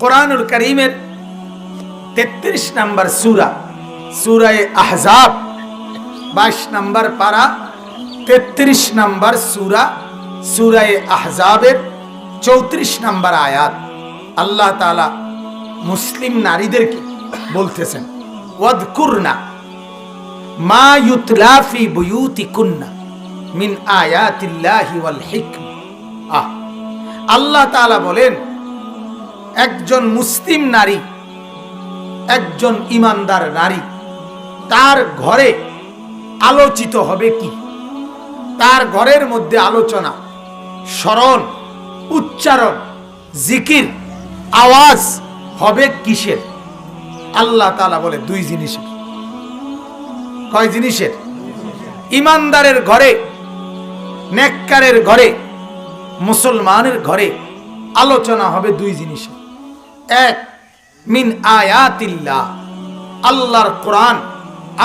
কোরআনুল কারীমের 33 নম্বর সূরা, সূরা আহজাব, 22 নম্বর পারা, 33 নম্বর সূরা, সূরা আহজাবের 34 নম্বর আয়াত। আল্লাহ তাআলা মুসলিম নারীদেরকে বলতেছেন, ওয়াদকুরনা মা ইউতলা ফি বুয়ুতিকুন্না মিন আয়াতিল্লাহি ওয়াল হিকমা। আল্লাহ তাআলা বলেন, একজন মুসলিম নারী, একজন ইমানদার নারী, তার ঘরে আলোচিত হবে কি? তার ঘরের মধ্যে আলোচনা, স্মরণ, উচ্চারণ, জিকির, আওয়াজ হবে কিসের? আল্লাহ তাআলা বলে দুই জিনিসের। কয় জিনিসের? ইমানদারের ঘরে, নেককারের ঘরে, মুসলমানের ঘরে আলোচনা হবে দুই জিনিসের। এক, মিন আয়াতিল্লাহ, আল্লাহর কোরআন,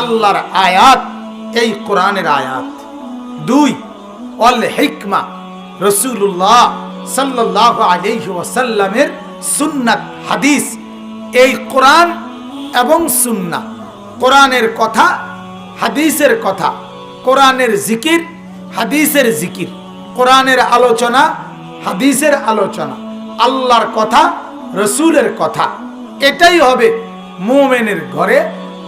আল্লাহর আয়াত, এই কোরআনের আয়াত। দুই, ওয়াল হিকমা, রাসূলুল্লাহ সাল্লাল্লাহু আলাইহি ওয়াসাল্লামের সুন্নাত, হাদিস। এই কোরআন এবং সুন্নাহ, কোরআনের কথা, হাদিসের কথা, কোরআনের জিকির, হাদিসের জিকির, কোরআনের আলোচনা, হাদিসের আলোচনা, আল্লাহর কথা, রসুলের কথা, এটাই হবে মুমিনের ঘরে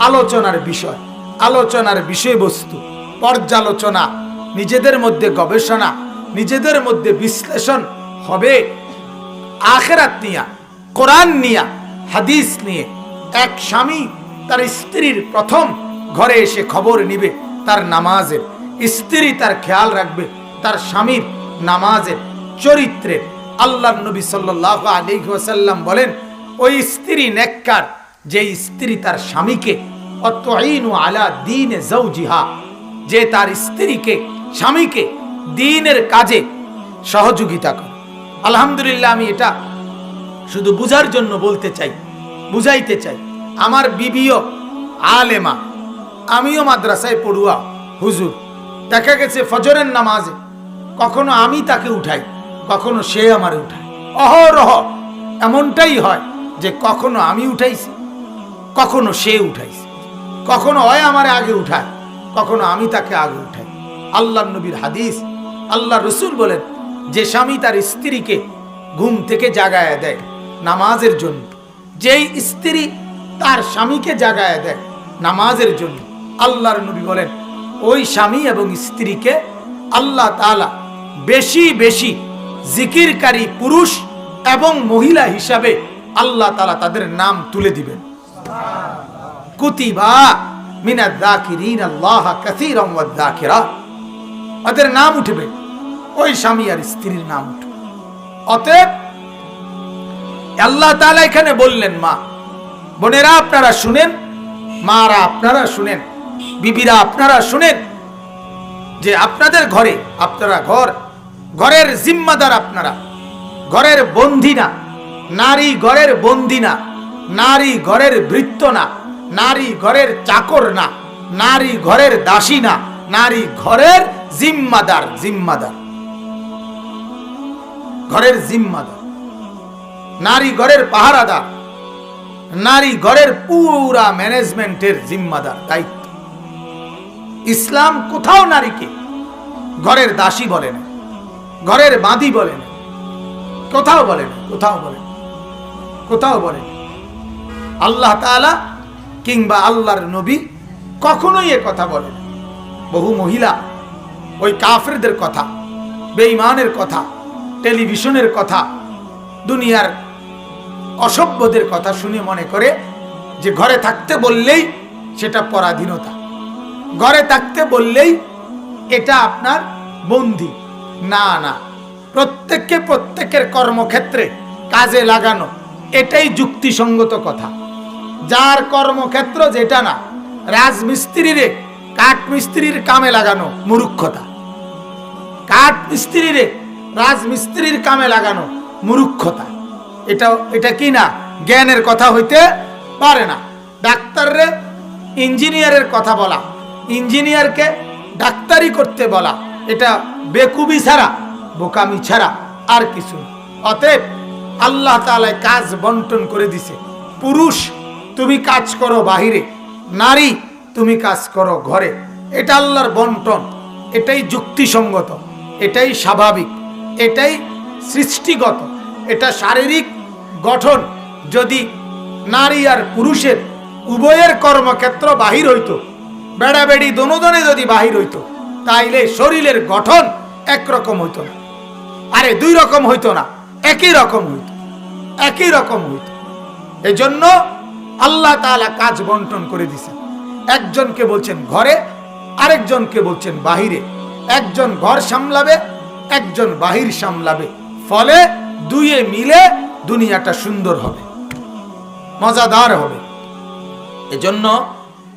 আলোচনার বিষয়, আলোচনার বিষয়বস্তু, পর্যালোচনা, নিজেদের মধ্যে গবেষণা, নিজেদের মধ্যে বিশ্লেষণ হবে আখিরাত নিয়া, কোরআন নিয়া, হাদিস নিয়ে। এক স্বামী তার স্ত্রীর প্রথম ঘরে এসে খবর নিবে তার নামাজের, স্ত্রী তার খেয়াল রাখবে তার স্বামীর নামাজের, চরিত্রের। আল্লাহর নবী সাল্লাল্লাহু আলাইহি ওয়াসাল্লাম বলেন, ওই স্ত্রী নেককার যে স্ত্রী তার স্বামীকে, অতুইনু আলা দীনে যাওজিহা, যে তার স্ত্রীকে, স্বামীকে দ্বীনের কাজে সহযোগিতা করে। আলহামদুলিল্লাহ, আমি এটা শুধু বুঝার জন্য বলতে চাই, বুঝাইতে চাই। আমার বিবিও আলেমা, আমিও মাদ্রাসায় পড়ুয়া হুজুর। দেখা গেছে ফজরের নামাজে কখনো আমি তাকে উঠাই, কখনো সে আমারে উঠায়। অহরহ এমনটাই হয় যে কখনো আমি উঠাইছি, কখনো সে উঠাইছে, কখনো হয় আমারে আগে উঠায়, কখনো আমি তাকে আগে উঠাই। আল্লাহর নবীর হাদিস, আল্লাহ রসুল বলেন, যে স্বামী তার স্ত্রীকে ঘুম থেকে জাগায় দেয় নামাজের জন্য, যেই স্ত্রী তার স্বামীকে জাগায় দেয় নামাজের জন্য, আল্লাহর নবী বলেন, ওই স্বামী এবং স্ত্রীকে আল্লাহ তাআলা বেশি বেশি জিকিরকারী পুরুষ এবং মহিলা হিসাবে আল্লাহ তাআলা তাদের নাম তুলে দিবেন। কুতিবা মিনাজ যাকিরিন আল্লাহ কাসীরান ওয়াজ যাকিরাত, ওদের নাম উঠবে, ওই স্বামী আর স্ত্রীর নাম উঠবে। অতএব আল্লাহ তাআলা এখানে বললেন, মা বোনেরা আপনারা শুনেন, মারা আপনারা শুনেন, বিবিরা আপনারা শুনেন, যে আপনাদের ঘরে, আপনারা ঘরের জিম্মাদার, আপনারা ঘরের বন্দী না, নারী ঘরের বন্দী না, নারী ঘরের ভৃত্য না, নারী ঘরের চাকর না, নারী ঘরের দাসী না, নারী ঘরের জিম্মাদার, জিম্মাদার, ঘরের জিম্মাদার, নারী ঘরের পাহারাদার, নারী ঘরের পুরা ম্যানেজমেন্টের জিম্মাদার, দায়িত্ব। ইসলাম কোথাও নারীকে ঘরের দাসী বলে না, ঘরের বাঁধি বলে না, কোথাও বলে না, কোথাও বলে না, কোথাও বলে না। আল্লাহ তাআলা কিংবা আল্লাহর নবী কখনোই এ কথা বলে না। বহু মহিলা ওই কাফেরদের কথা, বেঈমানের কথা, টেলিভিশনের কথা, দুনিয়ার অসভ্যদের কথা শুনে মনে করে যে ঘরে থাকতে বললেই সেটা পরাধীনতা, ঘরে থাকতে বললেই এটা আপনার বন্দী। না না, প্রত্যেককে প্রত্যেকের কর্মক্ষেত্রে কাজে লাগানো, এটাই যুক্তিসঙ্গত কথা। যার কর্মক্ষেত্র যেটা না, রাজমিস্ত্রিরে কাঠ মিস্ত্রির কামে লাগানো মূর্খতা, কাঠ মিস্ত্রিরে রাজমিস্ত্রির কামে লাগানো মূর্খতা। এটা কি না, জ্ঞানের কথা হইতে পারে না। ডাক্তাররে ইঞ্জিনিয়ারের কথা বলা, ইঞ্জিনিয়ারকে ডাক্তারি করতে বলা, এটা বেকুবি ছাড়া, বোকামি ছাড়া আর কিছু। অতএব আল্লাহ তাআলা কাজ বন্টন করে দিছে। পুরুষ তুমি কাজ করো বাহিরে, নারী তুমি কাজ করো ঘরে। এটা আল্লাহর বন্টন, এটাই যুক্তিসঙ্গত, এটাই স্বাভাবিক, এটাই সৃষ্টিগত, এটা শারীরিক গঠন। যদি নারী আর পুরুষের উভয়ের কর্মক্ষেত্র বাহির হইতো, বেড়াবেড়ি দোনোজনে যদি বাহির হইতো, তাইলে শরীরের গঠন একরকম হইতো না, আরে দুই রকম হইতো না, একই রকম হইতো, একই রকম হইতো। এজন্য আল্লাহ তাআলা কাজ বন্টন করে দিয়েছেন। একজনকে বলছেন ঘরে, আরেকজনকে বলছেন বাহিরে। একজন ঘর সামলাবে, একজন বাহির সামলাবে, ফলে দুইয়ে মিলে দুনিয়াটা সুন্দর হবে, মজাদার হবে। এজন্য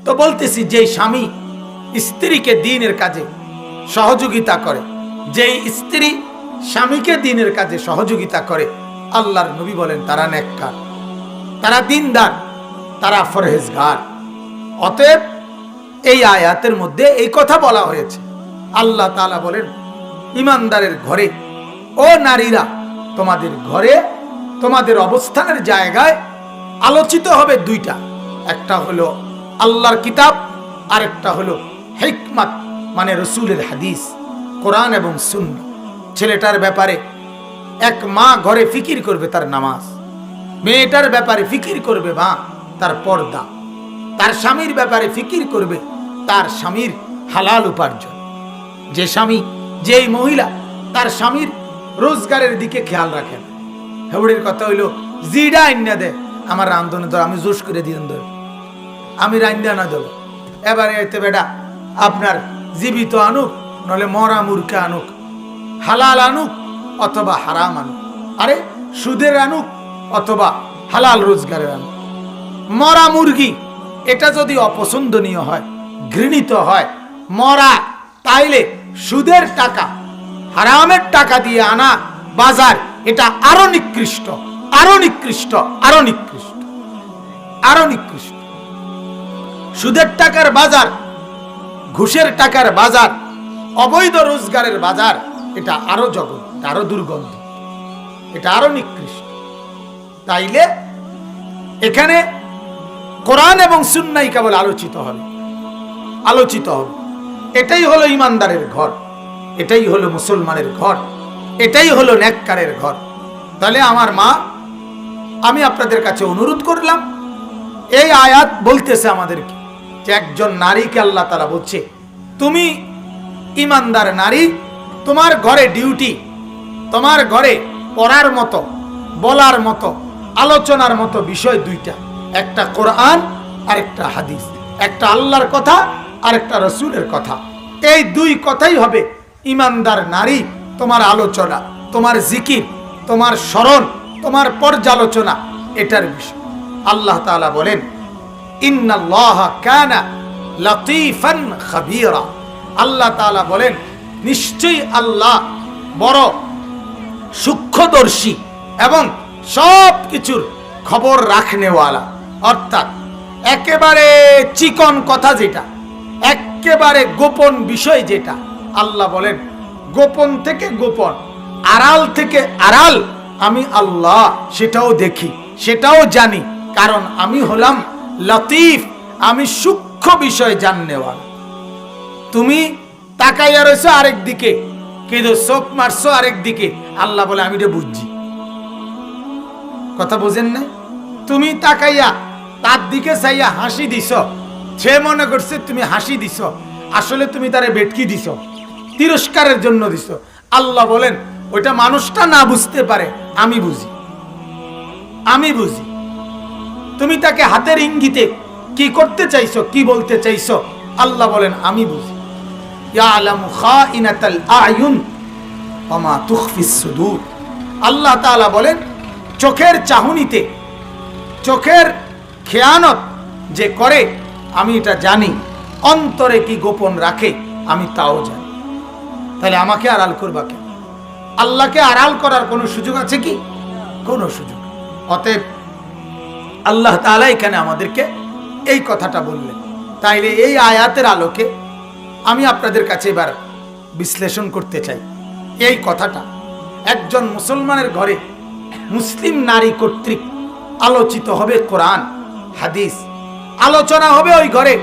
তো বলতেছি, যেই স্বামী স্ত্রীকে দ্বীনের কাজে সহযোগিতা করে, যেই স্ত্রী স্বামীকে দ্বীনের কাজে সহযোগিতা করে, আল্লাহর নবী বলেন তারা নেককার, তারা দ্বীনদার, তারা ফরহেজগার। অতএব এই আয়াতের মধ্যে এই কথা বলা হয়েছে। আল্লাহ তাআলা বলেন ঈমানদারের ঘরে, ও নারীরা তোমাদের ঘরে তোমাদের অবস্থানের জায়গায় আলোচিত হবে দুইটা, একটা হলো আল্লাহর কিতাব, আরেকটা হলো হিকমত মানে রাসূলের হাদিস, কোরআন এবং সুন্নাহ। ছেলেটার ব্যাপারে এক মা ঘরে ফিকির করবে তার নামাজ, মেয়েটার ব্যাপারে ফিকির করবে মা তার পর্দা, তার স্বামীর ব্যাপারে ফিকির করবে তার স্বামীর হালাল উপার্জন। যে স্বামী, যেই মহিলা তার স্বামীর রোজগারের দিকে খেয়াল রাখেন, হেবড়ির কথা হইল জিডা আইনা দে আমার রান্ধনে ধর, আমি জোশ করে দিন ধর, আমি রান্ধা না দেব। এবারে এতে বেটা আপনার জীবিত আনুক, নলে মরা মুরকে আনুক, হালাল আনুক অথবা হারাম আনুক, আরে সুদের আনুক অথবা হালাল রোজগারের আনুক। মরা মুরগি এটা যদি অপছন্দনীয় হয়, ঘৃণিত হয় মরা, তাইলে সুদের টাকা, হারামের টাকা দিয়ে আনা বাজার, এটা আরো নিকৃষ্ট, আরো নিকৃষ্ট, আরো নিকৃষ্ট, আরো নিকৃষ্ট। সুদের টাকার বাজার, ঘুষের টাকার বাজার, অবৈধ রোজগারের বাজার, এটা আরো জঘন্য, আরো দুর্গন্ধ, এটা আরো নিকৃষ্ট। তাইলে এখানে কোরআন এবং সুন্নাহ কেবল আলোচিত হবে, আলোচিত হবে। এটাই হলো ঈমানদারের ঘর, এটাই হলো মুসলমানের ঘর, এটাই হলো নেককারের ঘর। তাহলে আমার মা, আমি আপনাদের কাছে অনুরোধ করলাম, এই আয়াত বলতেছে আমাদেরকে যে একজন নারীকে আল্লাহ তাআলা বলছে, তুমি ঈমানদার নারী, তোমার ঘরে ডিউটি, তোমার ঘরে পড়ার মতো, বলার মতো, আলোচনার মতো বিষয় দুইটা, একটা কোরআন আর একটা হাদিস, একটা আল্লাহর কথা আর একটা রাসূলের কথা। এই দুই কথাই হবে ঈমানদার নারী তোমার আলোচনা, তোমার জিকির, তোমার স্মরণ, তোমার পর্যালোচনা, এটার বিষয়। আল্লাহ তাআলা বলেন ইন্নাল্লাহা কানা লাতীফান খাবীরা। আল্লাহ তাআলা বলেন নিশ্চয়ই আল্লাহ বড় সূক্ষ্মদর্শী এবং সব কিছুর খবর রাখনেওয়ালা। অর্থাৎ একেবারে চিকন কথা যেটা, একেবারে গোপন বিষয় যেটা, আল্লাহ বলেন গোপন থেকে গোপন, আড়াল থেকে আড়াল আমি আল্লাহ সেটাও দেখি, সেটাও জানি, কারণ আমি হলাম লতিফ, আমি সূক্ষ্ম বিষয় জাননেওয়ালা। তুমি তাকাইয়া রয়েছো আরেক দিকে, কিন্তু চোখ মারছো আরেক দিকে, আল্লাহ বলে আমি এটা বুঝছি। কথা বুঝেন না? তুমি তাকাইয়া তার দিকে চাইয়া হাসি দিছ, সে মনে করছে তুমি হাসি দিছ, আসলে তুমি তারে বেটকি দিছ, তিরস্কারের জন্য দিছ। আল্লাহ বলেন ওইটা মানুষটা না বুঝতে পারে, আমি বুঝি, আমি বুঝি। তুমি তাকে হাতের ইঙ্গিতে কি করতে চাইছো, কি বলতে চাইছো, আল্লাহ বলেন আমি বুঝি। ইয়ালামু খাইনাতাল আয়ুন ওয়া মা তুখফিস সুদূর। আল্লাহ তাআলা বলেন চোখের চাহনিতে, চোখের খেয়ানত যে করে আমি এটা জানি, অন্তরে কি গোপন রাখে আমি তাও জানি। তাহলে আমাকে আড়াল করবা কেন? আল্লাহকে আড়াল করার কোনো সুযোগ আছে কি? কোনো সুযোগ। অতএব আল্লাহ তাআলা এখানে আমাদেরকে এই কথাটা বললেন। তাইলে এই আয়াতের আলোকে আমি আপনাদের কাছে এবার বিশ্লেষণ করতে চাই এই কথাটা। একজন মুসলমানের ঘরে মুসলিম নারী কর্তৃক আলোচিত হবে কোরআন হাদিস, আলোচনা হবে ওই ঘরে,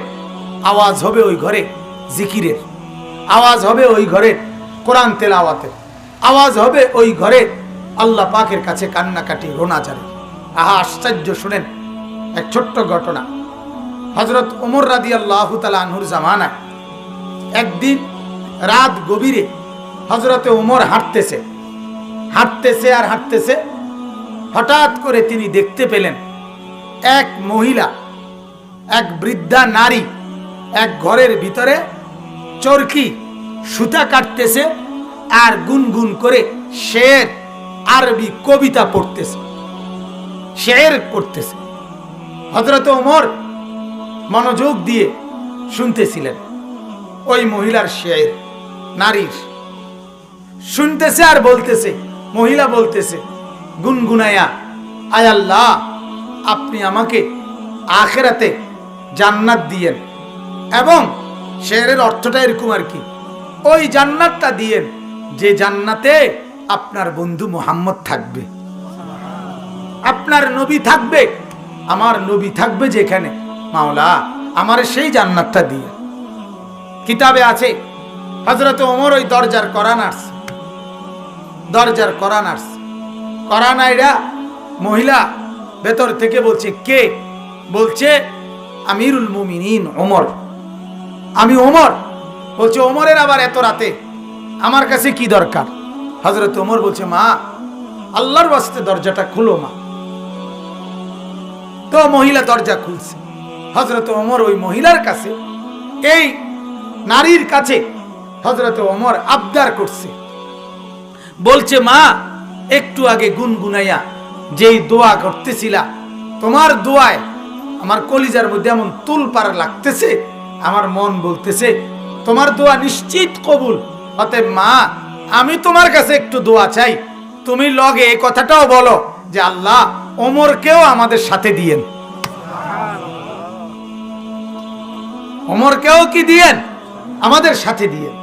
আওয়াজ হবে ওই ঘরে জিকিরের, আওয়াজ হবে ওই ঘরে কোরআন তেলাওয়াতের, আওয়াজ হবে ওই ঘরে আল্লাহ পাকের কাছে কান্নাকাটি রোনাজারে। আহা আশ্চর্য! শুনেন এক ছোট্ট ঘটনা। হযরত ওমর রাদিয়াল্লাহু তাআলা আনহুর জামানায় একদিন রাত গভীরে হযরতে ওমর হাঁটতেছে আর হাঁটতেছে, হঠাৎ করে তিনি দেখতে পেলেন এক মহিলা, এক বৃদ্ধা নারী এক ঘরের ভিতরে চরকি সুতা কাটতেছে আর গুনগুন করে শের আরবি কবিতা পড়তেছে, শের করতেছে। হযরত ওমর মনোযোগ দিয়ে শুনতেছিলেন ওই মহিলার শের, নারীর শুনতেছে আর বলতেছে, মহিলা বলতেছে গুনগুনায়া, আয় আল্লাহ, আপনি আমাকে আখিরাতে জান্নাত দিয়েন, এবং শেরের অর্থটা এরকম আর কি, ওই জান্নাতটা দিয়েন যে জান্নাতে আপনার বন্ধু মুহাম্মদ থাকবে, আপনার নবী থাকবে, আমার নবী থাকবে যেখানে, মাওলা আমার সেই জান্নাতটা দিয়ে। কিতাবে আছে হযরত ওমর ওই দরজার কোরআন আসছে, দরজার কোরআন আসছে, কোরআন আইরা মহিলা ভেতর থেকে বলছে, কে? বলছে আমিরুল মুমিনিন ওমর, আমি ওমর। বলছে ওমরের আবার এত রাতে আমার কাছে কি দরকার? হযরত ওমর বলছে, মা আল্লাহর ওয়াস্তে দরজাটা খুলো মা। তো মহিলা দরজা খুলছে। হযরত ওমর ওই মহিলার কাছে, এই নারীর কাছে হযরত ওমর আবদার করছে, বলছে মা একটু আগে গুনগুনাইয়া যেই দোয়া করতেছিলা, তোমার দোয়ায় আমার কলিজার মধ্যে এমন তুলপাড়া লাগতেছে, আমার মন বলতেছে তোমার দোয়া নিশ্চিত কবুল। অতএব মা আমি তোমার কাছে একটু দোয়া চাই, তুমি লগে এই কথাটাও বলো যে আল্লাহ ওমরকেও আমাদের সাথে দিয়েন, ওমরকেও কি দিয়েন? আমাদের সাথে দিয়েন।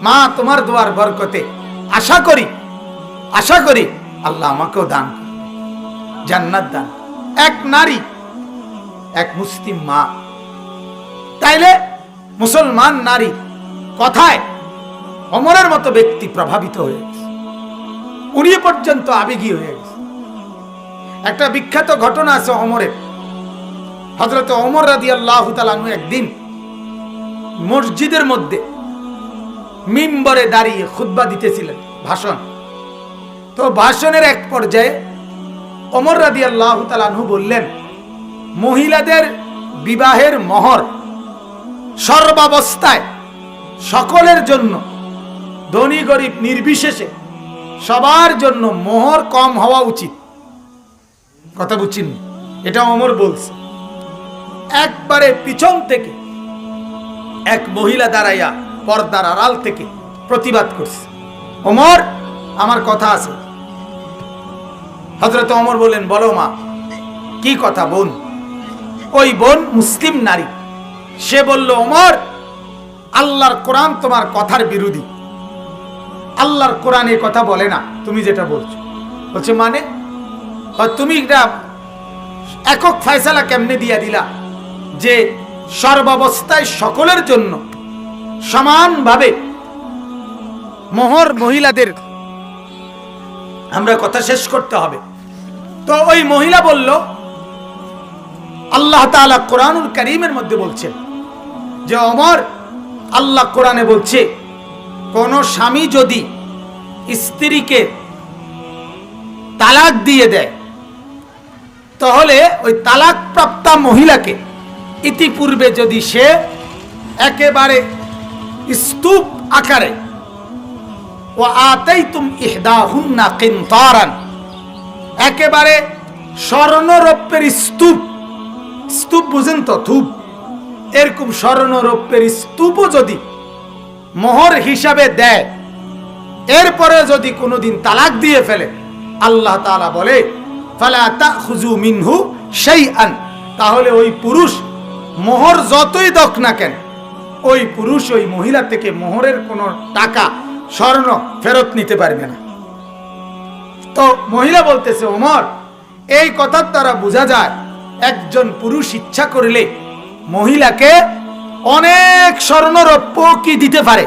মা তোমার দোয়ার বরকতে আশা করি আল্লাহ আমাকেও দান জান্নাত দান। এক নারী, এক মুসলিম মা। তাইলে মুসলমান নারী কথায় ওমরের মতো ব্যক্তি প্রভাবিত হয়ে গেছে, উনি পর্যন্ত আবেগী হয়ে গেছে। একটা বিখ্যাত ঘটনা আছে ওমরের। হযরত ওমর রাদিয়াল্লাহু তাআলা আনহু একদিন মসজিদের মধ্যে মিম্বরে দাঁড়িয়ে খুতবা দিতেছিলেন, ভাষণ। তো ভাষণের এক পর্যায়ে ওমর রাদিয়াল্লাহু তাআলা আনহু বললেন, মহিলাদের বিবাহের মোহর সর্বাবস্থায় সকলের জন্য, ধনী গরিব নির্বিশেষে সবার জন্য মোহর কম হওয়া উচিত। কথা বুঝছেন? এটা ওমর বলছে। একবারে পিছন থেকে এক মহিলা দাঁড়াইয়া পর্দার আড়াল থেকে প্রতিবাদ করছে, ওমর আমার কথা আছে। হযরত ওমর বললেন, বলো মা কি কথা বোন? ওই বোন মুসলিম নারী, সে বলল, ওমর আল্লাহর কোরআন তোমার কথার বিরোধী, আল্লাহর কোরআন এই কথা বলে না তুমি যেটা বলছো। বলছে মানে? তুমি এটা একক ফয়সালা কেমনে দিয়া দিলা যে সর্বাবস্থায় সকলের জন্য সমানভাবে মোহর মহিলাদের আমরা কথা শেষ করতে হবে? তো ওই মহিলা বলল, আল্লাহ তাআলা কোরআনুল কারীমের মধ্যে বলছেন যে ওমর, আল্লাহ কোরআনে বলছে কোন স্বামী যদি স্ত্রীকে তালাক দিয়ে দেয়, তাহলে ওই তালাক প্রাপ্তা মহিলাকে ইতিপূর্বে যদি সে একেবারে স্তূপ আকারে, ও আতাইতুম ইহদাহুন্না কিনতারান, একেবারে স্বর্ণরৌপ্যের স্তূপ, স্তূপ বুঝেন তো, থুপ, এরকম স্বর্ণরৌপ্যের স্তূপও যদি মোহর হিসাবে দেয়, এরপরে যদি কোনোদিন তালাক দিয়ে ফেলে, আল্লাহ তাআলা বলে ফালা তাখুযু মিনহু শাইআন, তাহলে ওই পুরুষ মোহর যতই দক না কেন, ওই পুরুষ ওই মহিলা থেকে মোহরের কোনো টাকা স্বর্ণ ফেরত নিতে পারবে না। তো মহিলা বলতেছে, ওমর, এই কথার দ্বারা বোঝা যায় একজন পুরুষ ইচ্ছা করলে মহিলাকে অনেক স্বর্ণরৌপ্য কি দিতে পারে,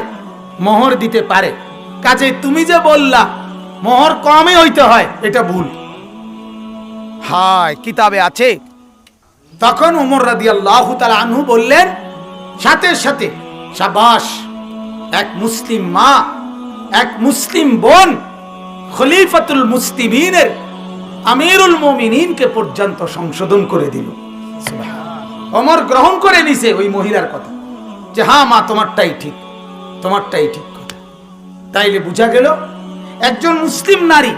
মোহর দিতে পারে। কাজে তুমি যে বললা মোহর কমই হইতে হয়, এটা ভুল। হায়, কিতাবে আছে। তখন উমর রাদিয়াল্লাহু তাআলা আনহু বললেন, সাথে সাথে শাবাশ, এক মুসলিম মা, এক মুসলিম বোন খলিফাতুল মুসলিমিনের আমিরুল মুমিনিনকে পর্যন্ত সংশোধন করে দিল। ওমর গ্রহণ করে নিছে ওই মহিলার কথা, যে হ্যাঁ মা, তোমারটাই ঠিক, তোমারটাই ঠিক কথা। তাইলে বোঝা গেল একজন মুসলিম নারী,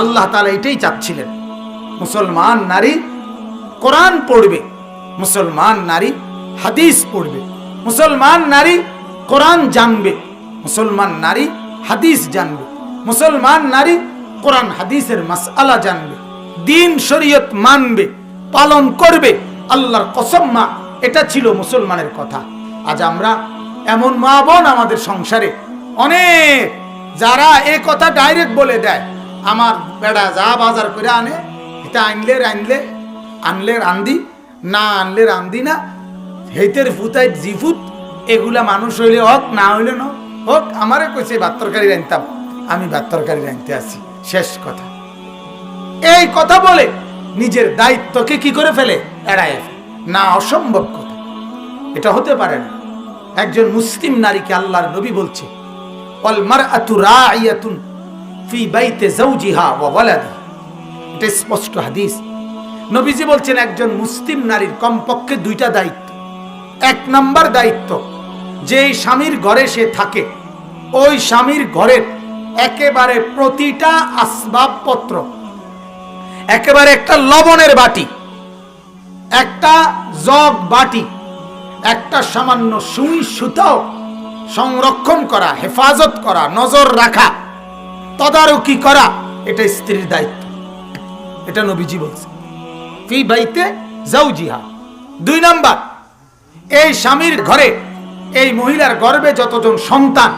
আল্লাহ তাআলা এটাই চাচ্ছিলেন, মুসলমান নারী কোরআন পড়বে, মুসলমান নারী হাদিস পড়বে, মুসলমান নারী কোরআন জানবে, মুসলমান নারী হাদিস জানবে, মুসলমান নারী কোরআন হাদিসের মাসআলা জানবে, দিন শরীয়ত মানবে, পালন করবে। আল্লাহর কসম মা, এটা ছিল মুসলমানের কথা। আজ আমরা এমন মা বোন আমাদের সংসারে অনেক, যারা এই কথা ডাইরেক্ট বলে দেয়, আমার বেড়া যা বাজার করে আনে, এটা আনলে আনলে আনলে রান্দি, না আনলে রান্দি না, হেতের ফুতাই জিফুত, এগুলা মানুষ হইলে হোক, না হইলে না হোক। আমারে কইছে ভাত তরকারি রাঁধতাম, আমি ভাত তরকারি রাঁধতে আসি, শেষ কথা। এই কথা বলে নিজের দায়িত্বকে কি করে ফেলে, এড়ায় না, অসম্ভব কথা, এটা হতে পারে না। একজন মুসলিম নারীকে আল্লাহর নবী বলছে, ওয়াল মারআতু রাইয়াতুন ফি বাইতি যাওজিহা ওয়া ওয়ালাদিহি, এটা স্পষ্ট হাদিস। নবীজি বলছেন একজন মুসলিম নারীর কমপক্ষে দুইটা দায়িত্ব। এক নাম্বার দায়িত্ব, যেই স্বামীর ঘরে সে থাকে, ওই স্বামীর ঘরের একেবারে প্রতিটা আসবাবপত্র, একেবারে একটা লবণের বাটি, একটা জগ বাটি, একটা সামান্য সুই সুতাও সংরক্ষণ করা, হেফাজত করা, নজর রাখা, তদারকি করা, এটা স্ত্রীর দায়িত্ব। এটা নবীজি বলছে, ফি বাইতে যাওজিহা। দুই নাম্বার, এই স্বামীর ঘরে, এই মহিলার গর্ভে যতজন সন্তান,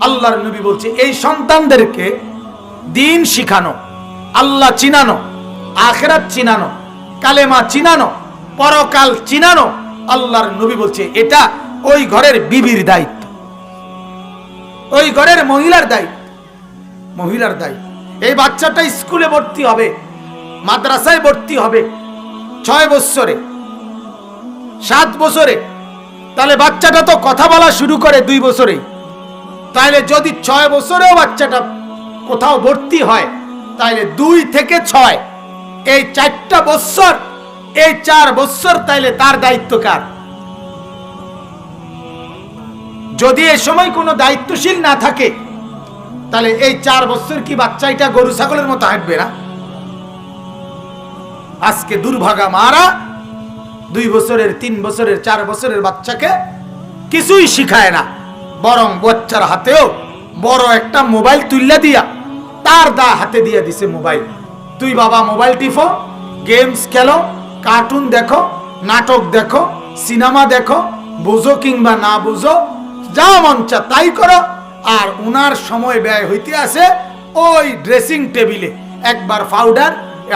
আল্লাহর নবী বলছে এই সন্তানদেরকে দিন শিখানো, আল্লাহ চিনানো, আখিরাত চিনানো, কালেমা চিনানো, পরকাল চিনানো। আল্লাহর নবী বলছে এটা ওই ঘরের বিবির দায়িত্ব, ওই ঘরের মহিলার দায়িত্ব, মহিলার দায়িত্ব। এই বাচ্চাটা স্কুলে ভর্তি হবে, মাদ্রাসায় ভর্তি হবে 6 বছরে, 7 বছরে, তাহলে বাচ্চাটা তো কথা বলা শুরু করে 2 বছরে। তাহলে যদি 6 বছরেও বাচ্চাটা কোথাও ভর্তি হয়, তাহলে 2 থেকে 6, এই 4টা বছর, এই 4 বছর, তাইলে তার দায়িত্ব কার? যদি এই সময় কোনো দায়িত্বশীল না থাকে, তাহলে এই 4 বছর কি বাচ্চাটা গরু ছাগলের মতো হাঁটবে না? আজকে দুর্ভাগা মারা 2 বছরের, 3 বছরের, 4 বছরের বাচ্চাকে কিছুই শিখায় না, বরং বাচ্চার হাতেও বড় একটা মোবাইল তুইলা দিয়া তার হাতে দিয়া দিছে মোবাইল। তুই বাবা মোবাইল টিপো, গেমস খেলো, কার্টুন দেখো, নাটক দেখো, সিনেমা দেখো, বুঝো কিংবা না বুঝো, যা মন চা তাই করো। আর উনার সময় ব্যয় হইতে আছে ওই ড্রেসিং টেবিলে একবার পাউডার,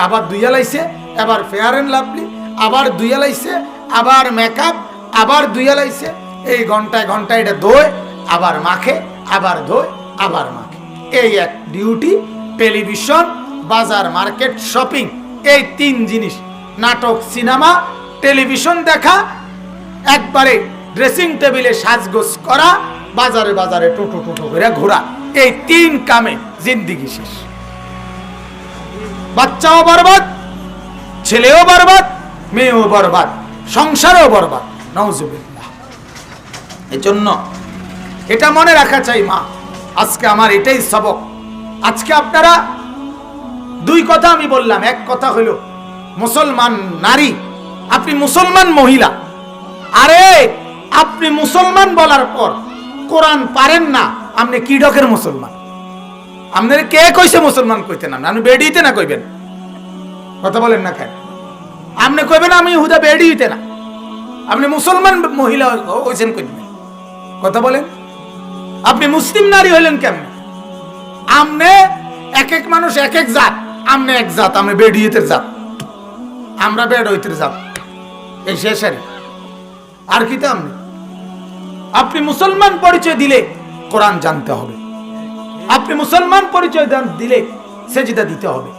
আবার দুইয়া লাইছে, আবার ফেয়ার এন্ড লাভলি, আবার দুইয়া লাইছে, আবার মেকআপ, আবার দুইয়া লাইছে। এই ঘন্টায় ঘন্টায় এটা ধোয়, আবার মাখে, আবার ধোয়, আবার মাখে। এই এক ডিউটি। টেলিভিশন, বাজার, মার্কেট, শপিং, এই 3 জিনিস, নাটক, সিনেমা, টেলিভিশন দেখা, একবারে ড্রেসিং টেবিলে সাজগোজ করা, বাজারে বাজারে টোটো টোটো করে ঘোরা, এই 3 কামে জিন্দিগি শেষ। বাচ্চাও বরবাদ, ছেলেও বরবাদ, মেয়েও বরবাদ, সংসারও বরবাদ, নাউজুবিল্লাহ। এজন্য এটা মনে রাখা চাই মা, আজকে আমার এটাই সবক। আজকে আপনারা 2 কথা আমি বললাম। এক কথা হলো মুসলমান নারী, আপনি মুসলমান মহিলা, আরে আপনি মুসলমান বলার পর কোরআন পারেন না, আপনি কি ডকের মুসলমান? আপনার কে কইছে মুসলমান কইতে না? আপনি বেডিতে না কইবেন? কথা বলেন না কেন? আপনি কইবেন আমি হুদা বেডিতে না, আপনি মুসলমান মহিলা হইছেন কইবেন? কথা বলেন। আপনি মুসলিম নারী হইলেন কেমন? আপনি এক এক মানুষ এক এক জাত। আমনে এক জাত, আমরা বেডিয়েতের জাত, আমরা বেডইতের জাত, এই শেষ আর কি তো আমনে। আপনি মুসলমান পরিচয় দিলে কোরআন জানতে হবে, আপনি মুসলমান পরিচয় দিলে সেজদা দিতে হবে,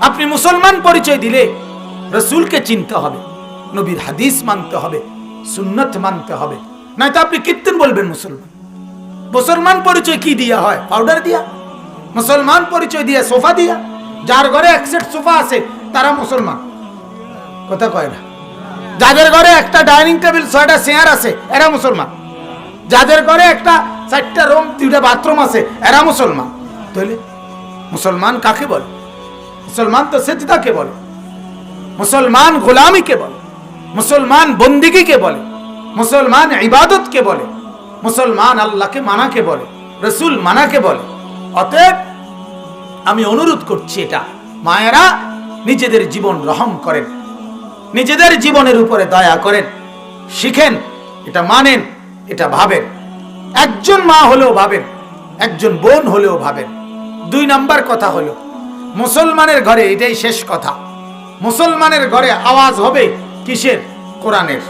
আপনি মুসলমান পরিচয় দিলে রসুলকে চিনতে হবে, নবীর হাদিস মানতে হবে, সুন্নত মানতে হবে। নয়তো আপনি কীর্তন বলবেন মুসলমান। মুসলমান পরিচয় কি দিয়া হয়? পাউডার দিয়া। মুসলমান পরিচয় দিয়া সোফা দিয়া। যার ঘরে এক সেট সোফা আছে তারা মুসলমান, কথা কয় না। যাদের ঘরে একটা ডাইনিং টেবিল 6টা চেয়ার আছে এরা মুসলমান। যাদের ঘরে একটা 4টা রুম 2টা বাথরুম আছে এরা মুসলমান। তাহলে মুসলমান কাকে বলে? মুসলমান তো সেজদাকে বলে, মুসলমান গোলামিকে বলে, মুসলমান বন্দিগিকে বলে, মুসলমান ইবাদতকে বলে, মুসলমান আল্লাহকে মানাকে বলে, রসুল মানাকে বলে। অতএব আমি অনুরোধ করছি, এটা মায়েরা নিজেদের জীবন রহম করেন, নিজেদের জীবনের উপরে দয়া করেন, শিখেন, এটা মানেন, এটা ভাবেন। একজন মা হলেও ভাবেন, একজন বোন হলেও ভাবেন। 2 নাম্বার কথা হলো মুসলমানের ঘরে, এটাই শেষ কথা, মুসলমানের ঘরে আওয়াজ হবে কিসের? কোরআনের,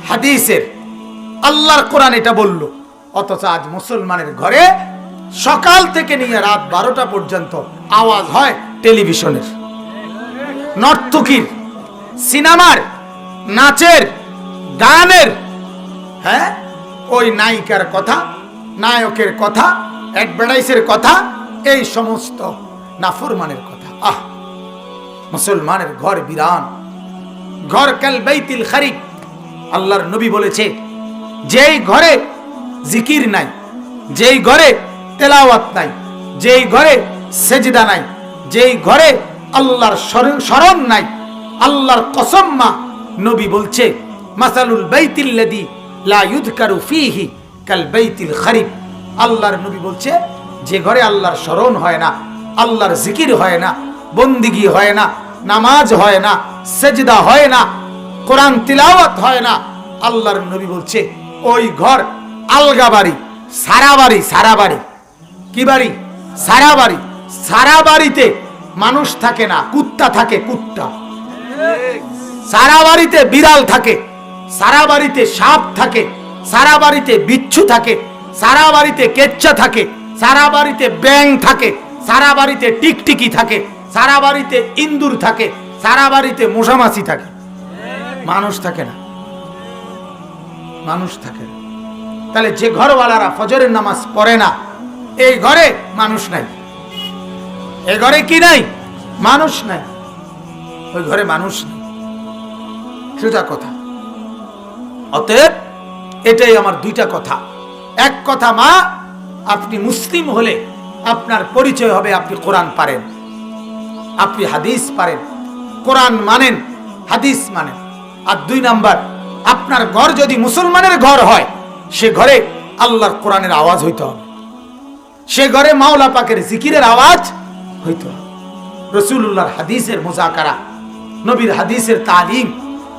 হাদিসের। আল্লাহর কোরআন এটা বলল, অথচ আজ মুসলমানের ঘরে সকাল থেকে নিয়ে রাত 12টা পর্যন্ত আওয়াজ হয় টেলিভিশনের, নর্তকীর, সিনেমার, নাচের, গানের, হ্যাঁ, ওই নায়িকার কথা, নায়কের কথা, অ্যাডভার্টাইজের কথা, এই সমস্ত নাফরমানের কথা। মুসলমানের ঘর বিরান, ঘর কাল বাইতুল খারিব। আল্লাহর নবী বলেছে, যেই ঘরে জিকির নাই, যেই ঘরে তেলাওয়াত নাই, যেই ঘরে সেজদা নাই, যেই ঘরে আল্লাহর স্মরণ নাই, আল্লাহর কসম মা নবী বলছে, মাসালুল বাইতিল্লাযী লা ইউযকারু ফীহি কাল বাইতিল খারিব। আল্লাহর নবী বলছে, যে ঘরে আল্লাহর স্মরণ হয় না, আল্লাহর জিকির হয় না, বন্দিগি হয় না, নামাজ হয় না, সেজদা হয় না, কোরআন তিলাওয়াত হয় না, আল্লাহর নবী বলছে ওই ঘর আলগা বাড়ি, সারা বাড়ি। সারা বাড়ি কি বাড়ি? সারা বাড়ি। সারা বাড়িতে মানুষ থাকে না, কুত্তা থাকে, কুত্তা। সারা বাড়িতে বিড়াল থাকে, সারা বাড়িতে সাপ থাকে, সারা বাড়িতে বিচ্ছু থাকে, সারা বাড়িতে কেচ্চা থাকে, সারা বাড়িতে ব্যাঙ থাকে, সারা বাড়িতে টিকটিকি থাকে, সারা বাড়িতে ইন্দুর থাকে, সারা বাড়িতে মশামাছি থাকে। মানুষ থাকে না, মানুষ থাকে না। তাহলে যে ঘরওয়ালারা ফজরের নামাজ পড়ে না, এই ঘরে মানুষ নাই। এই ঘরে কি নাই? মানুষ নাই। ওই ঘরে মানুষ নাই, সোজা কথা। অতএব এটাই আমার 2টা কথা। এক কথা, মা, আপনি মুসলিম হলে আপনার পরিচয় হবে আপনি কোরআন পারেন, আপনি হাদিস পারেন, কোরআন মানেন, হাদিস মানেন। আর 2 নাম্বার, আপনার ঘর যদি মুসলমানের ঘর হয়, সে ঘরে আল্লাহর কোরআনের আওয়াজ হইতে হবে, সে ঘরে মাওলা পাকের জিকিরের আওয়াজ হইতে হবে, রাসূলুল্লাহর হাদিসের মুযাকারা, নবীর হাদিসের তালিম,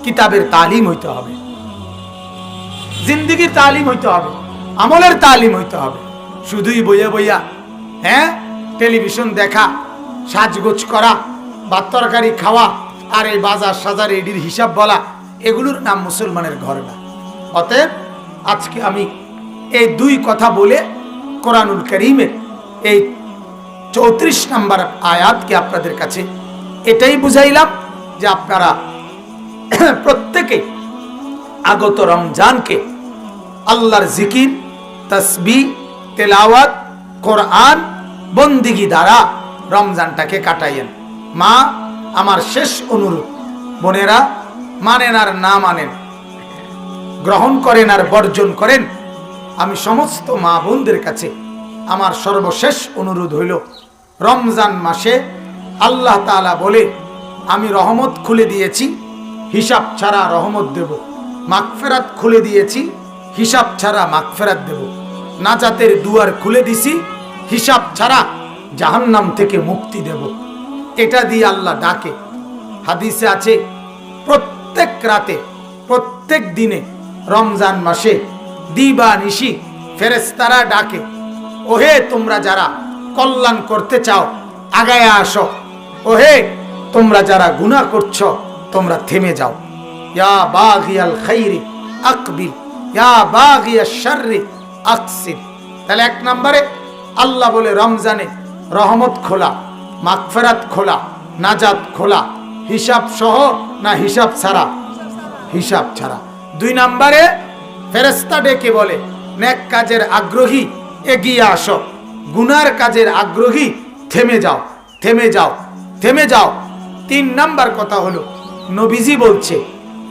কিতাবের তালিম হইতে হবে, জিন্দেগির তালিম হইতে হবে, আমলের তালিম হইতে হবে। শুধুই বইয়া বইয়া, হ্যাঁ, টেলিভিশন দেখা, সাজগোজ করা, ভাত তরকারি খাওয়া, আর এই বাজার সাজার এডির হিসাব বলা, এগুলোর নাম মুসলমানের ঘর না। অতএব আজকে আমি এই 2 কথা বলে কোরআনুল কারীমের এই 34 নম্বর আয়াতকে আপনাদের কাছে এটাই বুঝাইলাম যে আপনারা প্রত্যেকে আগত রমজানকে আল্লাহর জিকির, তাসবিহ, তেলাওয়াত, কোরআন, বন্দিগি দ্বারা রমজানটাকে কাটাইয়েন। মা, আমার শেষ অনুরোধ, বোনেরা, মানেন আর না মানেন, গ্রহণ করেন আর বর্জন করেন, আমি সমস্ত মা বোনদের কাছে আমার সর্বশেষ অনুরোধ হইল, রমজান মাসে আল্লাহ তাআলা বলে, আমি রহমত খুলে দিয়েছি, হিসাব ছাড়া রহমত দেব, মাগফিরাত খুলে দিয়েছি, হিসাব ছাড়া মাগফিরাত দেব, নাজাতের দুয়ার খুলে দিছি, হিসাব ছাড়া জাহান্নাম থেকে মুক্তি দেব। এটা দিয়ে আল্লাহ ডাকে। হাদিসে আছে, প্রত্যেক রাতে, প্রত্যেক দিনে রমজান মাসে দিবা নিশি ফেরেশতারা ডাকে, ওহে তোমরা যারা কল্যাণ করতে চাও, আগায় আসো। ওহে তোমরা যারা গুনাহ করছো তোমরা থেমে যাও। ইয়া বাগিয়াল খাইরি আকবিল, ইয়া বাগিয়াশ শাররি আকসির। তাহলে এক নম্বরে আল্লাহ বলে রমজানে রহমত খোলা, মাগফিরাত খোলা, নাজাত খোলা, হিসাব সহ না হিসাব ছাড়া? হিসাব ছাড়া। দুই নম্বরে ফেরেশতা ডেকে বলে নেক কাজের আগ্রহী এগিয়ে আসো, গুনার কাজের আগ্রহী থেমে যাও, থেমে যাও, থেমে যাও। তিন নাম্বার কথা হলো নবীজি বলছে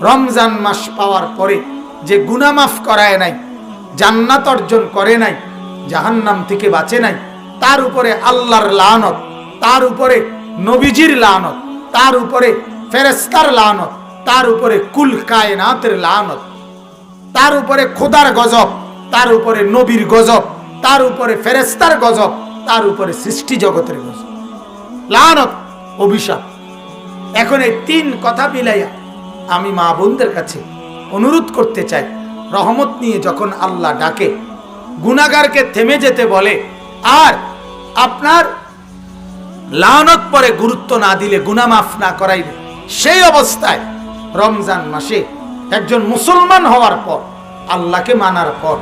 রমজান মাস পাওয়ার পরে যে গুনাহ মাফ করায় নাই, জান্নাত অর্জন করে নাই, জাহান্নাম থেকে বাঁচে নাই, তার উপরে আল্লাহর লানত, তার উপরে নবীজির লানত, তার উপরে ফেরেশতার লানত, তার উপরে কুল কায়নাতের লানত, তার উপরে খোদার গজব, তার উপরে নবীর গজব, তার উপরে ফেরেশতার গজব, তার উপরে সৃষ্টি জগতের গজব, লানত, অভিশাপ। এখন এই তিন কথা মিলাইয়া আমি মা বোনদের কাছে অনুরোধ করতে চাই, রহমত নিয়ে যখন আল্লাহ ডাকে, গুনাহগারকে থেমে যেতে বলে, আর আপনার লানত পরে গুরুত্ব না দিলে, গুনাহ মাফ না করাইলে, সেই অবস্থায় রমজান মাসে একজন মুসলমান হওয়ার পর, আল্লাহকে মানার পর,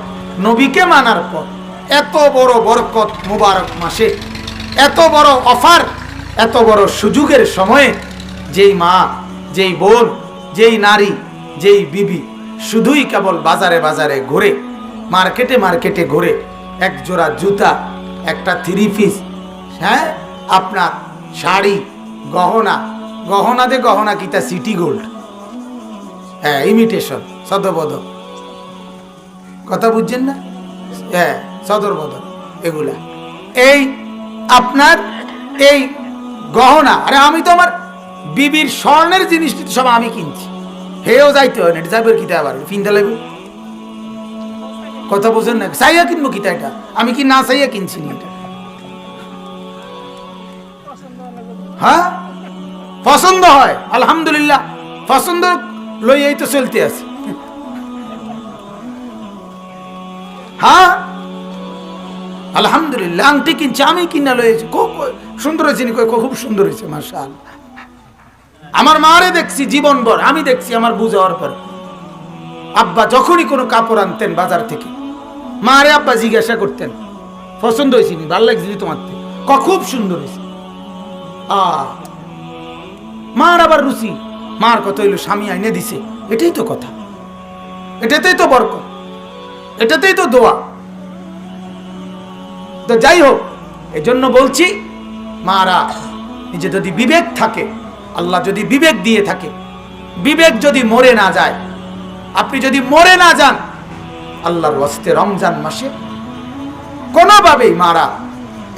নবীকে মানার পর, এত বড় বরকত মুবারক মাসে, এত বড় অফার, এত বড় সুযোগের সময়ে যেই মা, যেই বোন, যেই নারী, যেই বিবি শুধুই কেবল বাজারে বাজারে ঘুরে, মার্কেটে মার্কেটে ঘুরে, এক জোড়া জুতা, একটা থ্রি পিস, হ্যাঁ আপনার শাড়ি, গহনা, গহনাতে গহনা কিতা সিটি গোল্ড, হ্যাঁ ইমিটেশন, সদবদ, কথা বুঝছেন না? হ্যাঁ সদরবদ, এগুলা এই আপনার এই গহনা। আরে আমি তো আমার বিবির স্বর্ণের জিনিস সব আমি কিনছি, হেও যাইতে হয় না, এটা যাইবার কিতা আবার ফিনতে লাগবে, কথা বোঝেন না? চাইয়া কিনবো কিতা, এটা আমি কি না চাইয়া কিনছি না, এটা হ্যাঁ পছন্দ হয়, আলহামদুলিল্লাহ, পছন্দ লইয়াই তো চলতে আছে। হ্যাঁ আলহামদুলিল্লাহ, আংটি কিনছি আমি, কিনা লইয়েছি, খুব সুন্দর হয়েছে, খুব সুন্দর হয়েছে মাশাআল্লাহ। আমার মারে দেখছি জীবনভর, আমি দেখছি আমার বুঝ হওয়ার পর, আব্বা যখনই কোনো কাপড় আনতেন বাজার থেকে, মারে আব্বা জিজ্ঞাসা করতেন পছন্দ হয়েছে নি, ভালো লাগছে তোমার থেকে, খুব সুন্দর হয়েছে। মার আবার রুচি, মার কথা হইলো স্বামী আইনে দিছে, এটাই তো কথা, এটাতেই তো বরকত, এটাতেই তো দোয়া। তো যাই হোক, এজন্য বলছি মারা, নিজে যদি বিবেক থাকে, আল্লাহ যদি বিবেক দিয়ে থাকে, বিবেক যদি মরে না যায়, আপনি যদি মরে না যান, আল্লাহর ওয়াস্তে রমজান মাসে কোনোভাবেই মারা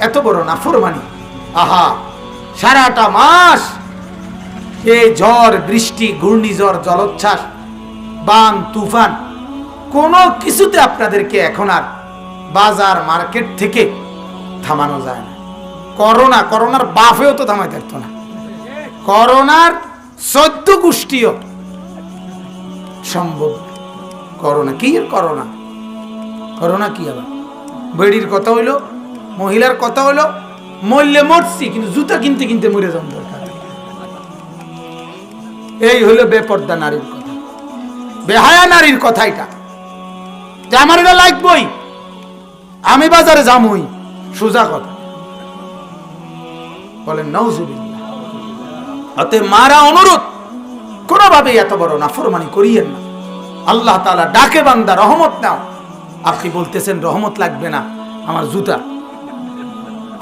এত বড় নাফরমানি, আহা সারাটা মাস এই ঝড় বৃষ্টি, ঘূর্ণিঝড়, জলোচ্ছ্বাস, বান তুফান, কোনো কিছুতে আপনাদেরকে এখন আর বাজার মার্কেট থেকে থামানো যায় না। করোনা, করোনার বাফেও তো থামাইতে পারতো না, করোনার 14 গোষ্ঠীও সম্ভব। করোনা কি, করোনা, করোনা কি আবার বেড়ির কথা হইলো, মহিলার কথা হইলো, মরলে মরছি, কিন্তু জুতা কিনতে কিনতে মরে যান দরকার। এই হইলো বেপর্দা নারীর কথা, বেহায়া নারীর কথা। এটা যে আমার এটা লাগবই, আমি বাজারে যামই, সোজা কথা বলেন নাউজুবিল্লাহ। অতএব মারা অনুরোধ, কোনোভাবে এত বড় নাফরমানি করিয়েন না। আল্লাহ তাআলা ডাকে বান্দা রহমত নাও, আপনি বলতেছেন রহমত লাগবে না, আমার জুতা।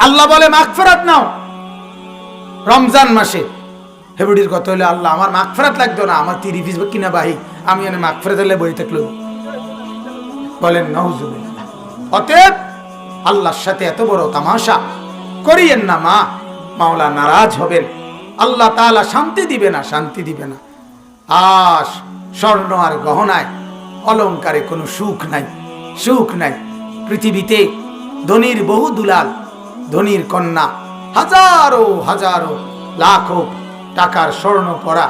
আল্লাহ বলে মাগফিরাত নাও রমজান মাসে, হেবুডির কথা হইলে আল্লাহ আমার মাগফিরাত লাগতো না, আমার 30 পিস কিনা বাহি, আমি এনে মাগফিরাত হলে বই থাকলো, বলেন নাউজুবিল্লাহ। অতএব আল্লাহর সাথে এত বড় তামাশা করিয়েন না মা, মাওলা নারাজ হবেন, আল্লাহ তাআলা শান্তি দিবে না, শান্তি দিবে না। আশ স্বর্ণ আর গহনায়, অলংকারে কোনো সুখ নাই, সুখ নাই। পৃথিবীতে ধনীর বহু দুলাল, ধনীর কন্যা, হাজারো হাজারো লাখো টাকার স্বর্ণ পরা,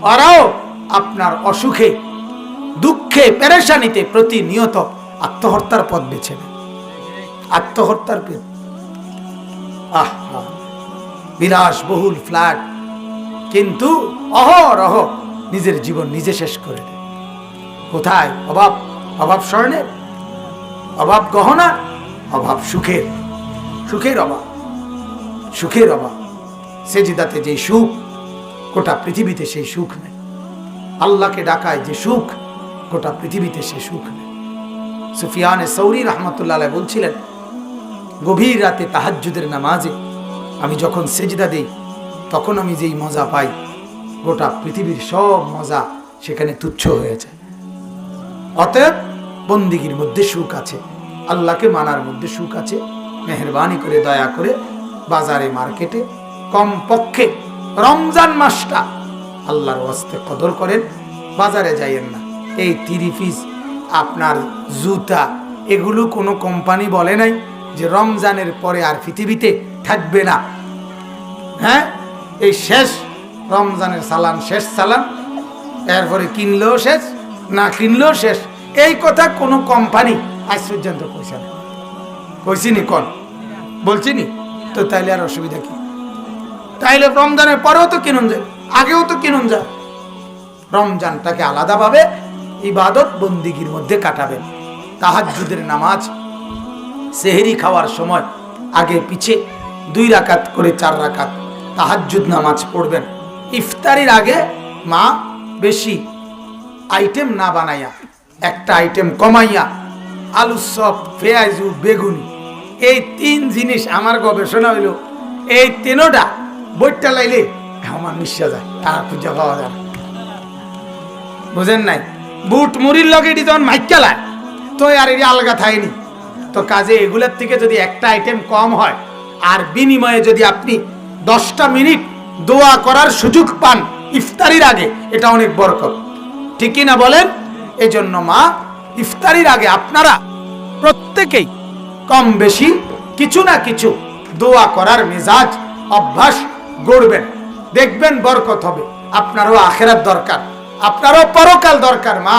ওরাও আপনার অসুখে, দুঃখে, পেরেশানিতে প্রতিনিয়ত আত্মহত্যার পথ বেছে নেয়, আত্মহত্যার পথ। বিলাসবহুল ফ্ল্যাট, কিন্তু অহরহ নিজের জীবন নিজে শেষ করে দেয়। কোথায়? অভাব, অভাব স্বর্ণের, অভাব গহনা, অভাব সুখের, সুখের অভাব, সুখের অভাব। সেজদাতে যে সুখ, গোটা পৃথিবীতে সেই সুখ নেই। আল্লাহকে ডাকায় যে সুখ, গোটা পৃথিবীতে সে সুখ নেই। সুফিয়ানে সৌরি রহমতুল্লাহ আলাইহি বলছিলেন, গভীর রাতে তাহাজ্জুদের নামাজে আমি যখন সেজদা দেই, তখন আমি যেই মজা পাই, গোটা পৃথিবীর সব মজা সেখানে তুচ্ছ হয়ে যায়। অতএব বন্দিগির মধ্যে সুখ আছে, আল্লাহকে মানার মধ্যে সুখ আছে। মেহেরবানি করে, দয়া করে বাজারে মার্কেটে কমপক্ষে রমজান মাসটা আল্লাহর ওয়াস্তে কদর করেন। বাজারে যাইয়েন না। এই 30 পিস আপনার জুতা, এগুলো কোনো কোম্পানি বলে নাই যে রমজানের পরে আর পৃথিবীতে থাকবে না। হ্যাঁ, এই শেষ রমজানের সালান, শেষ সালান, এরপরে কিনলেও শেষ, না কিনলেও শেষ, এই কথা কোনো কোম্পানি আজ পর্যন্ত কইছে না। কইছিনি? কোন বলছিনি? তো তাইলে আর অসুবিধা কি? তাইলে রমজানের পরেও তো কিনুন যায়, আগেও তো কিনুন যায়। রমজানটাকে আলাদাভাবে ইবাদত বন্দিগির মধ্যে কাটাবেন। তাহাজ্জুদের নামাজ, সেহরি খাওয়ার সময় আগে পিছে 2 রাকাত করে 4 রাকাত তাহাজ্জুদ নামাজ পড়বেন। ইফতারির আগে মা বেশি আইটেম না বানাইয়া, একটা আইটেম কমাইয়া, আলু চপ, পেঁয়াজু, বেগুনি, এই 3 জিনিস আমার গবেষণা হইল, এই 3টা বইটা লাইলে আমার নিঃশ্বাস যায়, আর খুঁজে পাওয়া যায়। বুঝেন নাই? বুট মুড়ির লগে এটি যখন মাইকা লায় তো আর এটি আলগা থাকেনি। তো কাজে এগুলোর থেকে যদি একটা আইটেম কম হয়, আর বিনিময়ে যদি আপনি 10টা মিনিট দোয়া করার সুযোগ পান ইফতারির আগে, এটা অনেক বরকত। ঠিক কি না বলেন? এজন্য মা, ইফতারির আগে আপনারা প্রত্যেকেই কম বেশি কিছু না কিছু দোয়া করার মেজাজ, অভ্যাস গড়বেন। দেখবেন বরকত হবে। আপনারও আখিরাত দরকার, আপনারও পরকাল দরকার মা,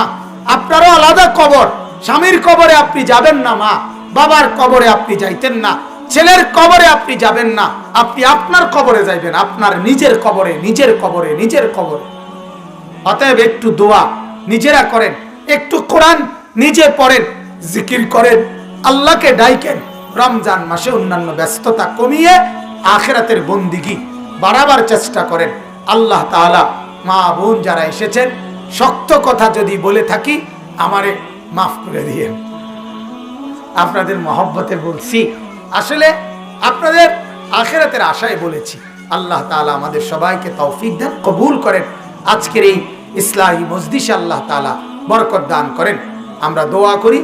আপনারও আলাদা কবর। স্বামীর কবরে আপনি যাবেন না মা, বাবার কবরে আপনি যাইতেন না, ছেলের কবরে আপনি যাবেন না, আপনি আপনার কবরে যাইবেন, আপনার নিজের কবরে, নিজের কবরে, নিজের কবরে। অতএব একটু দোয়া নিজেরা করেন, একটু কোরআন নিজে পড়েন, জিকির করেন, আল্লাহকে ডাইকেন। রমজান মাসে অন্যান্য ব্যস্ততা কমিয়ে আখিরাতের বন্দিগি বাড়াবার চেষ্টা করেন। আল্লাহ তাআলা মা বোন যারা এসেছেন, শক্ত কথা যদি বলে থাকি আমারে মাফ করে দিয়েন। আপনাদের মহব্বতে বলছি, আসলে আপনাদের আখিরাতের আশায় বলেছি। আল্লাহ তাআলা আমাদের সবাইকে তৌফিক দেন, কবুল করেন। আজকের এই ইসলাহি মজলিসে আল্লাহ তাআলা বরকত দান করেন। আমরা দোয়া করি।